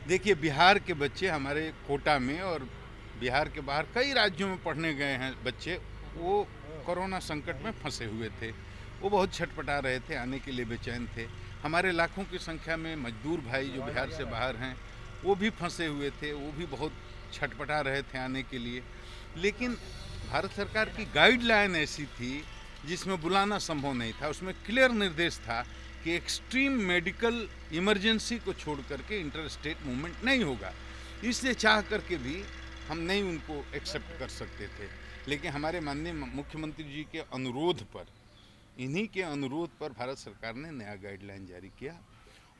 देखिए, बिहार के बच्चे हमारे कोटा में और बिहार के बाहर कई राज्यों में पढ़ने गए हैं बच्चे, वो कोरोना संकट में फंसे हुए थे। वो बहुत छटपटा रहे थे, आने के लिए बेचैन थे। हमारे लाखों की संख्या में मजदूर भाई जो बिहार से बाहर हैं, वो भी फंसे हुए थे, वो भी बहुत छटपटा रहे थे आने के लिए। लेकिन भारत सरकार की गाइडलाइन ऐसी थी जिसमें बुलाना संभव नहीं था। उसमें क्लियर निर्देश था कि एक्सट्रीम मेडिकल इमरजेंसी को छोड़ करके इंटर स्टेट मूवमेंट नहीं होगा। इसलिए चाह करके भी हम नहीं उनको एक्सेप्ट कर सकते थे। लेकिन हमारे माननीय मुख्यमंत्री जी के अनुरोध पर, इन्हीं के अनुरोध पर भारत सरकार ने नया गाइडलाइन जारी किया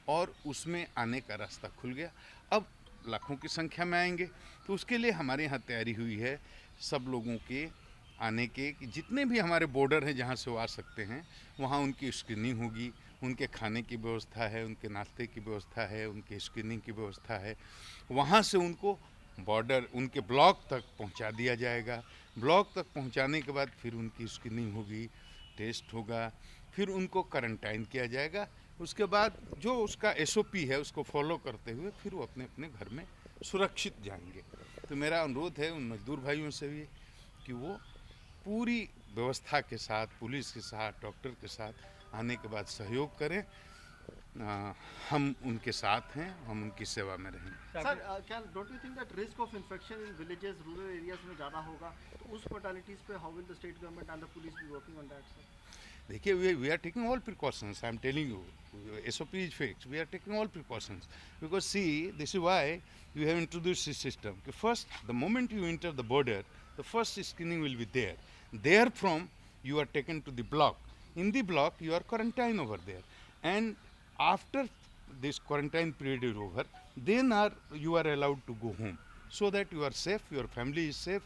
और उसमें आने का रास्ता खुल गया। अब लाखों की संख्या में आएंगे, तो उसके लिए हमारे यहाँ तैयारी हुई है सब लोगों के आने के, जितने भी हमारे बॉर्डर हैं जहाँ से वो आ सकते हैं, वहाँ उनकी स्क्रीनिंग होगी, उनके खाने की व्यवस्था है, उनके नाश्ते की व्यवस्था है, उनके स्क्रीनिंग की व्यवस्था है। वहाँ से उनको बॉर्डर उनके ब्लॉक तक पहुँचा दिया जाएगा। ब्लॉक तक पहुँचाने के बाद फिर उनकी स्क्रीनिंग होगी, टेस्ट होगा, फिर उनको क्वारंटाइन किया जाएगा। उसके बाद जो उसका SOP है उसको फॉलो करते हुए फिर वो अपने अपने घर में सुरक्षित जाएंगे। तो मेरा अनुरोध है उन मजदूर भाइयों से भी कि वो पूरी व्यवस्था के साथ, पुलिस के साथ, डॉक्टर के साथ आने के बाद सहयोग करें। हम उनके साथ हैं, हम उनकी सेवा में रहेंगे। सर, क्या don't you think that risk of infection in villages, rural areas में ज़्यादा होगा, तो उस फर्टिलिटीज़ पे how will the state government and the police be working on that, sir? देखिए, we are taking all precautions, I am telling you, SOP is fixed, we are taking all precautions, because see, this is why you have introduced this system. First, the moment you enter the border, the first screening will be there. Therefrom, you are taken to the block. In the block, you are quarantined over there, and after this quarantine period is over, then you are allowed to go home, so that you are safe, your family is safe,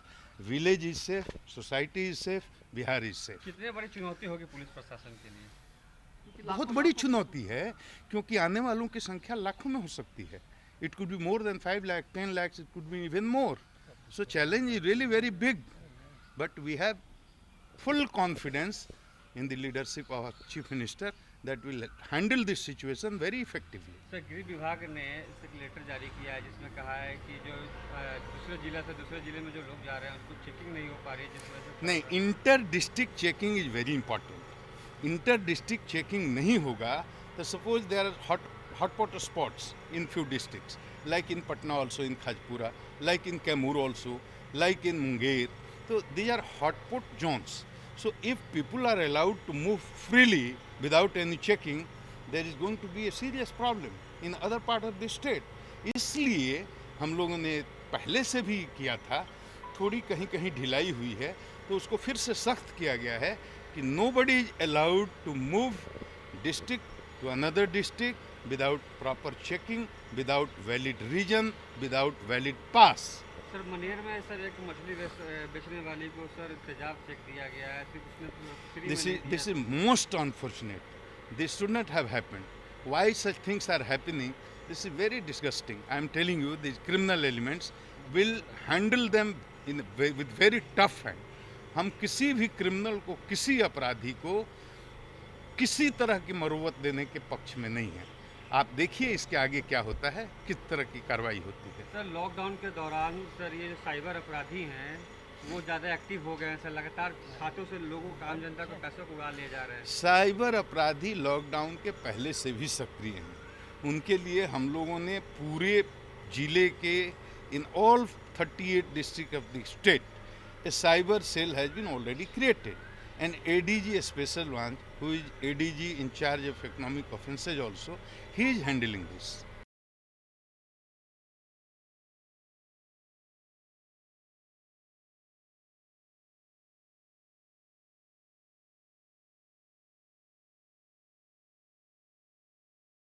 village is safe, society is safe, Bihar is safe. कितने बड़ी चुनौती होगी police प्रशासन के लिए? बहुत बड़ी चुनौती है, क्योंकि आने वालों की संख्या लाखों में हो सकती है। It could be more than 5 lakh, 10 lakhs, it could be even more. So challenge is really very big, but we have full confidence in the leadership of our chief minister that will handle this situation very effectively. Sir, गृह विभाग ने एक letter जारी किया है जिसमें कहा है कि जो दूसरे जिला से दूसरे जिले में जो लोग जा रहे हैं उसको चेकिंग नहीं हो पा रही है, जिस वजह से नहीं, inter district checking is very important. Inter district checking नहीं होगा तो suppose there are hotspot spots in few districts, like in Patna also, in Khajpura, like in Kaimur also, like in Munger. So these are hotspot zones. So if people are allowed to move freely without any checking, there is going to be a serious problem in other part of the state. इसलिए हम लोगों ने पहले से भी किया था, थोड़ी कहीं कहीं ढिलाई हुई है, तो उसको फिर से सख्त किया गया है कि nobody is allowed to move district to another district without proper checking, without valid reason, without valid pass. Sir, Maner में सर एक मछली बेचने वाली को सर तेजाब चेक दिया गया है, सिर्फ उसने फ्री में नहीं This दिया। is most unfortunate. This should not have happened. Why such things are happening? This is very disgusting. I am telling you, these criminal elements will handle them with very tough hand. हम किसी भी criminal को, किसी अपराधी को किसी तरह की मरुवत देने के पक्ष में नहीं है। आप देखिए इसके आगे क्या होता है, किस तरह की कार्रवाई होती है। सर, लॉकडाउन के दौरान सर ये जो साइबर अपराधी हैं वो ज़्यादा एक्टिव हो गए हैं सर, लगातार खातों से लोगों को, आम जनता को पैसों को उड़ा ले जा रहे हैं। साइबर अपराधी लॉकडाउन के पहले से भी सक्रिय हैं। उनके लिए हम लोगों ने पूरे जिले के in all 38 district of the state a cyber cell has been already created, and ADG, a special one, who is ADG in charge of economic offences also, he is handling this.